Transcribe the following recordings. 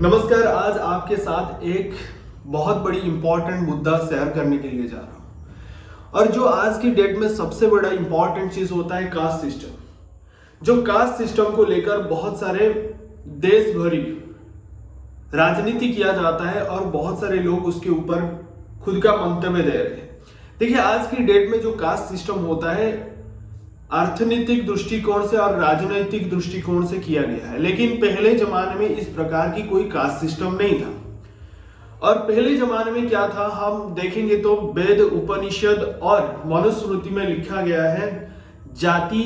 नमस्कार। आज आपके साथ एक बहुत बड़ी इंपॉर्टेंट मुद्दा शेयर करने के लिए जा रहा हूं। और जो आज की डेट में सबसे बड़ा इंपॉर्टेंट चीज होता है कास्ट सिस्टम। जो कास्ट सिस्टम को लेकर बहुत सारे देश भरी राजनीति किया जाता है और बहुत सारे लोग उसके ऊपर खुद का मंतव्य दे रहे हैं। देखिए, आज की डेट में जो कास्ट सिस्टम होता है अर्थनीतिक दृष्टिकोण से और राजनीतिक दृष्टिकोण से किया गया है, लेकिन पहले जमाने में इस प्रकार की कोई कास्ट सिस्टम नहीं था। और पहले जमाने में क्या था, हम देखेंगे तो वेद, उपनिषद और मनुस्मृति में लिखा गया है जाति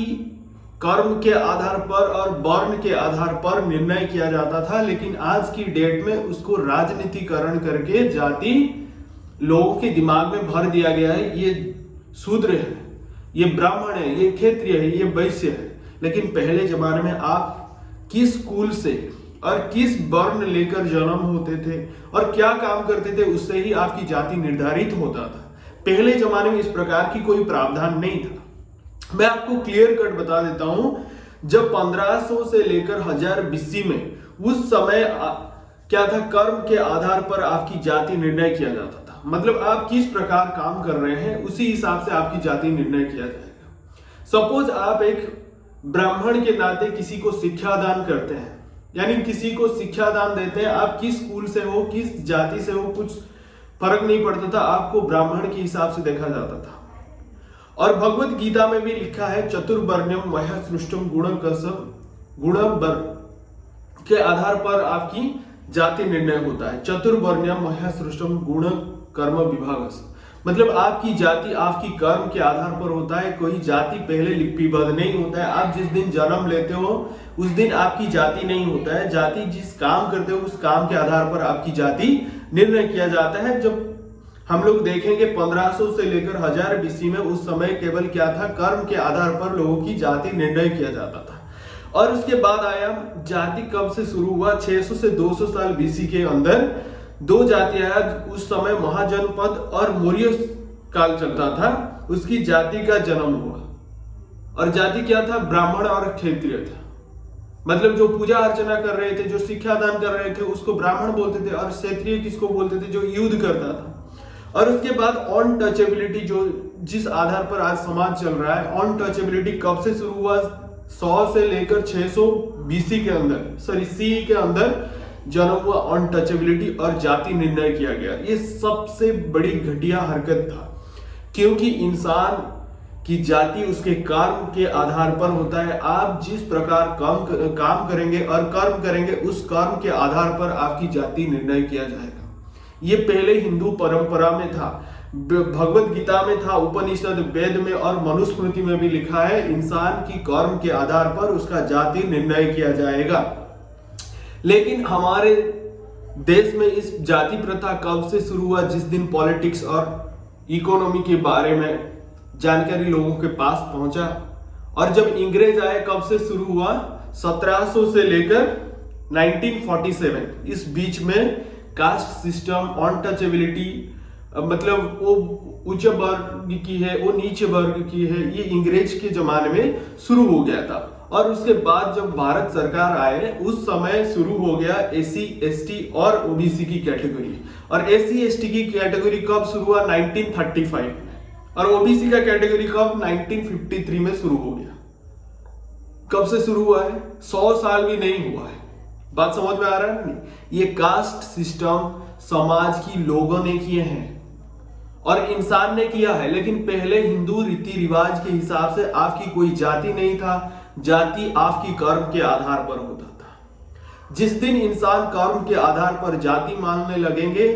कर्म के आधार पर और वर्ण के आधार पर निर्णय किया जाता था। लेकिन आज की डेट में उसको राजनीतिकरण करके जाति लोगों के दिमाग में भर दिया गया है। ये शूद्र है, ये ब्राह्मण है, ये क्षत्रिय है, ये वैश्य है। लेकिन पहले जमाने में आप किस कुल से और किस वर्ण लेकर जन्म होते थे और क्या काम करते थे, उससे ही आपकी जाति निर्धारित होता था। पहले जमाने में इस प्रकार की कोई प्रावधान नहीं था। मैं आपको क्लियर कट बता देता हूं। जब 1500 से लेकर 1000 BC में, उस समय क्या था, कर्म के आधार पर आपकी जाति निर्णय किया जाता था। मतलब आप किस प्रकार काम कर रहे हैं उसी हिसाब से आपकी जाति निर्णय किया जाएगा। सपोज आप एक ब्राह्मण के नाते किसी को शिक्षा दान करते हैं, यानी किसी को शिक्षा दान देते हैं, आप किस कुल से हो, किस जाति से हो, कुछ फर्क नहीं पड़ता था, आपको ब्राह्मण के हिसाब से देखा जाता था। और भगवत गीता में भी लिखा है चतुर्वर्ण्यम मह्य सृष्टम गुणम के आधार पर आपकी जाति निर्णय होता है। चतुर्वर्ण्यम मह्य सृष्टम गुण कर्म विभाग, मतलब आपकी जाति आपकी कर्म के आधार पर होता है। कोई जाति पहले लिपिबद्ध नहीं होता है। आप जिस दिन जन्म लेते हो उस दिन आपकी जाति नहीं होता है। जाति जिस काम करते हो उस काम के आधार पर आपकी जाति निर्णय किया जाता है। जब हम लोग देखेंगे 1500 से लेकर 1000 BC में, उस समय केवल क्या था, कर्म के आधार पर लोगों की जाति निर्णय किया जाता था। और उसके बाद आया जाति कब से शुरू हुआ, 600 से 200 साल BC के अंदर दो जातियां, उस समय महाजनपद और मौर्य काल चलता था, उसकी जाति का जन्म हुआ। और जाति क्या था, ब्राह्मण और क्षत्रिय था। मतलब जो पूजा अर्चना कर रहे थे, जो शिक्षा दान कर रहे थे, उसको ब्राह्मण बोलते थे। और क्षत्रिय किसको बोलते थे, जो युद्ध करता था। और उसके बाद ऑन टचेबिलिटी, जो जिस आधार पर आज समाज चल रहा है, ऑन टचेबिलिटी कब से शुरू हुआ, 100 से लेकर 600 BC के अंदर, CE के अंदर जन्म हुआ अनटचेबिलिटी और जाति निर्णय किया गया। ये सबसे बड़ी घटिया हरकत था, क्योंकि इंसान की जाति उसके कर्म के आधार पर होता है। आप जिस प्रकार काम करेंगे और कर्म करेंगे, उस कर्म के आधार पर आपकी जाति निर्णय किया जाएगा। ये पहले हिंदू परंपरा में था, भगवत गीता में था, उपनिषद, वेद में और मनुस्मृति में भी लिखा है इंसान की कर्म के आधार पर उसका जाति निर्णय किया जाएगा। लेकिन हमारे देश में इस जाति प्रथा कब से शुरू हुआ, जिस दिन पॉलिटिक्स और इकोनॉमी के बारे में जानकारी लोगों के पास पहुंचा। और जब अंग्रेज आए, कब से शुरू हुआ, 1700 से लेकर 1947, इस बीच में कास्ट सिस्टम, अनटचेबिलिटी, मतलब वो उच्च वर्ग की है, वो नीचे वर्ग की है, ये अंग्रेज के जमाने में शुरू हो गया था। और उसके बाद जब भारत सरकार आए, उस समय शुरू हो गया SC ST और OBC की कैटेगरी। और SC ST की कैटेगरी कब शुरू हुआ, 1935 में। और OBC का कैटेगरी कब, 1953 में शुरू हो गया। कब से शुरू हुआ है, 100 साल भी नहीं हुआ है। बात समझ में आ रहा है नहीं? ये कास्ट सिस्टम समाज की लोगों ने किए हैं और इंसान ने किया है। लेकिन पहले हिंदू रीति रिवाज के हिसाब से आपकी कोई जाति नहीं था, जाति आपकी कर्म के आधार पर होता था। जिस दिन इंसान कर्म के आधार पर जाति मानने लगेंगे,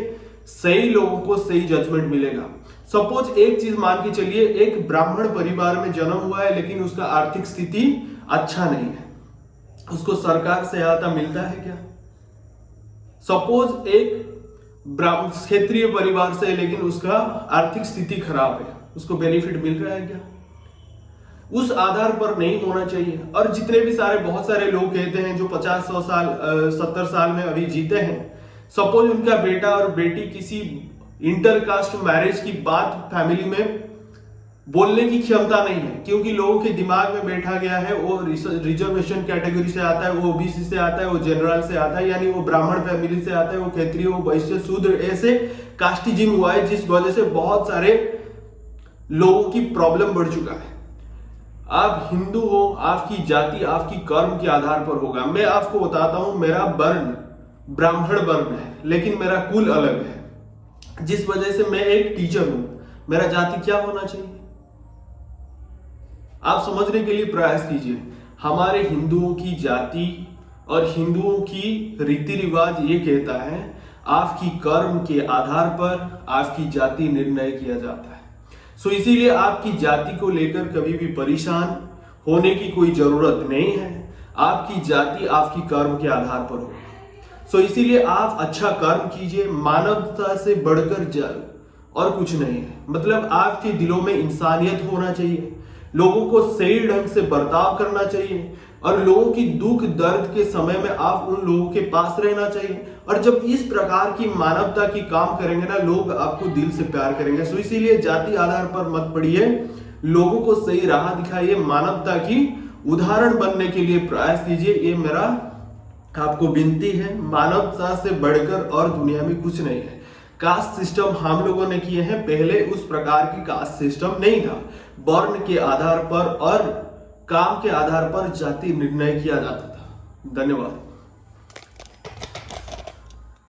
सही लोगों को सही जजमेंट मिलेगा। सपोज एक चीज मान के चलिए, एक ब्राह्मण परिवार में जन्म हुआ है, लेकिन उसका आर्थिक स्थिति अच्छा नहीं है, उसको सरकार से सहायता मिलता है क्या? सपोज एक क्षत्रिय परिवार से, लेकिन उसका आर्थिक स्थिति खराब है, उसको बेनिफिट मिल रहा है क्या? उस आधार पर नहीं होना चाहिए। और जितने भी बहुत सारे लोग कहते हैं जो 50-100 साल 70 साल में अभी जीते हैं, सपोज उनका बेटा और बेटी किसी इंटरकास्ट मैरिज की बात फैमिली में बोलने की क्षमता नहीं है, क्योंकि लोगों के दिमाग में बैठा गया है वो रिजर्वेशन कैटेगरी से आता है, वो ओबीसी से आता है, वो जनरल से आता है, यानी वो ब्राह्मण फैमिली से आता है, वो क्षत्रिय, वो वैश्य, शूद्र, ऐसे कास्टिज्म हुआ है जिस वजह से बहुत सारे लोगों की प्रॉब्लम बढ़ चुका है। आप हिंदू हो, आपकी जाति आपकी कर्म के आधार पर होगा। मैं आपको बताता हूं, मेरा वर्ण ब्राह्मण वर्ण है, लेकिन मेरा कुल अलग है, जिस वजह से मैं एक टीचर हूं। मेरा जाति क्या होना चाहिए, आप समझने के लिए प्रयास कीजिए। हमारे हिंदुओं की जाति और हिंदुओं की रीति रिवाज ये कहता है आपकी कर्म के आधार पर आपकी जाति निर्णय किया जाता है। सो इसीलिए आपकी जाति को लेकर कभी भी परेशान होने की कोई जरूरत नहीं है। आपकी जाति आपकी कर्म के आधार पर होगी। सो इसीलिए आप अच्छा कर्म कीजिए, मानवता से बढ़कर और कुछ नहीं है। मतलब आपके दिलों में इंसानियत होना चाहिए, लोगों को सही ढंग से बर्ताव करना चाहिए, और लोगों की दुख दर्द के समय में आप उन लोगों के पास रहना चाहिए। और जब इस प्रकार की मानवता की काम करेंगे ना, लोग आपको दिल से प्यार करेंगे। सो इसीलिए जाति आधार पर मत पड़िए, लोगों को सही राह दिखाइए, मानवता की उदाहरण बनने के लिए प्रयास कीजिए। ये मेरा आपको विनती है। मानवता से बढ़कर और दुनिया में कुछ नहीं है। कास्ट सिस्टम हम लोगों ने किए हैं, पहले उस प्रकार की कास्ट सिस्टम नहीं था। वर्ण के आधार पर और काम के आधार पर जाति निर्णय किया जाता था। धन्यवाद।